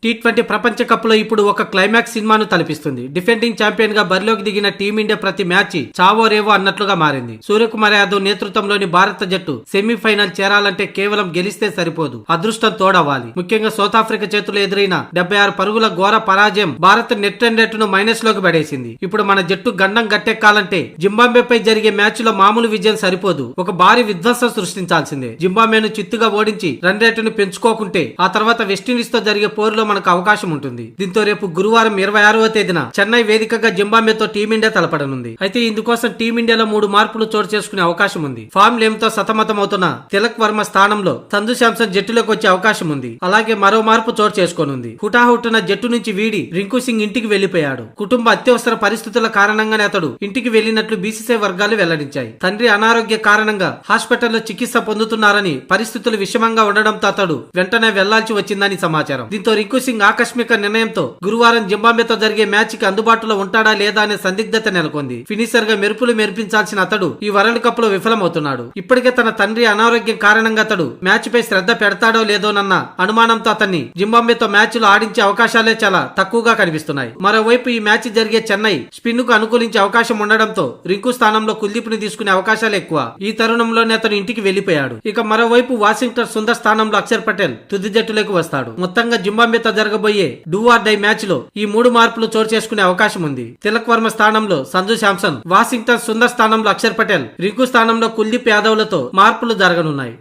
T20 ప్రపంచ cup లో ఇప్పుడు ఒక క్లైమాక్స్ సినిమాను తలపిస్తుంది. డిఫెండింగ్ ఛాంపియన్ గా బరిలోకి దిగిన టీమిండియా ప్రతి మ్యాచ్ చావో రేవో అన్నట్లుగా మారింది. సూర్యకుమార్ యాదవ్ నేతృత్వంలోని భారత జట్టు సెమీఫైనల్ చేరాలంటే కేవలం గెలిస్తే సరిపోదు, అదృష్టం తోడవ్వాలి. ముఖ్యంగా సౌత్ ఆఫ్రికా చేతులు ఎదురైన 76 పరుగుల ఘోర పరాజయం భారత్ నెట్ రన్ రేటును మైనస్ లోకి పడేసింది. ఇప్పుడు మన జట్టు గండం గట్టెక్కాలంటే జింబాబ్వేపై జరిగే మ్యాచ్ లో మామూలు విజయం సరిపోదు, ఒక భారీ విధ్వంసం సృష్టించాల్సిందే. జింబాబ్వేను చిత్తుగా ఓడించి రన్ రేటును పెంచుకోకుంటే ఆ తర్వాత వెస్టిండీస్ తో జరిగే పోరులో మనకు అవకాశం ఉంటుంది. దీంతో రేపు గురువారం 26వ తేదీన చెన్నై వేదికగా జింబాబ్వేతో టీమిండియా తలపడనుంది. అయితే ఇందుకోసం టీమిండియాలో 3 మార్పులు చోటు చేసుకునే అవకాశం ఉంది. ఫామ్ లేమ్తో సతమతమవుతున్న తిలక్ వర్మ స్థానంలో సంజు శాంసన్ జట్టులోకి వచ్చే అవకాశం ఉంది. అలాగే మరో మార్పు చోటు చేసుకోనుంది. హుటాహుట్టున జట్టు నుంచి వీడి రింకు సింగ్ ఇంటికి వెళ్లిపోయాడు. కుటుంబ అత్యవసర పరిస్థితుల కారణంగానే అతడు ఇంటికి వెళ్లినట్లు బీసీసీఐ వర్గాలు వెల్లడించాయి. తండ్రి అనారోగ్య కారణంగా హాస్పిటల్లో చికిత్స పొందుతున్నారని, పరిస్థితులు విషమంగా ఉండడంతో అతడు వెంటనే వెళ్లాల్సి వచ్చిందని సమాచారం. దీంతో రింకు సింగ్ ఆకస్మిక నిర్ణయంతో గురువారం జింబాబ్వేతో జరిగే మ్యాచ్ కి అందుబాటులో ఉంటాడా లేదా అనే సందిగ్ధత నెలకొంది. ఫినిషర్ గా మెరుపులు మెరిపించాల్సిన అతడు ఈ వరల్డ్ కప్ లో విఫలమవుతున్నాడు. ఇప్పటికే తన తండ్రి అనారోగ్యం కారణంగా అతడు మ్యాచ్ పై శ్రద్ధ పెడతాడో లేదోనన్న అనుమానంతో అతన్ని జింబాబ్వేతో మ్యాచ్ లో ఆడించే అవకాశాలే చాలా తక్కువగా కనిపిస్తున్నాయి. మరోవైపు ఈ మ్యాచ్ జరిగే చెన్నై స్పిన్ కు అనుకూలించే అవకాశం ఉండడంతో రింకు స్థానంలో కుల్దీప్ ని తీసుకునే అవకాశాలు ఎక్కువ. ఈ తరుణంలోనే అతను ఇంటికి వెళ్లిపోయాడు. ఇక మరోవైపు వాషింగ్టన్ సుందర్ స్థానంలో అక్షర్ పటేల్ తుది జట్టులోకి వస్తాడు. మొత్తంగా జింబాబ్వేతో జరగబోయే డూ ఆర్ డై మ్యాచ్ లో ఈ 3 మార్పులు చోటు చేసుకునే అవకాశం ఉంది. తిలక్ వర్మ స్థానంలో సంజు శాంసన్, వాషింగ్టన్ సుందర్ స్థానంలో అక్షర్ పటేల్, రింకు స్థానంలో కుల్దీప్ యాదవ్ లతో మార్పులు జరగనున్నాయి.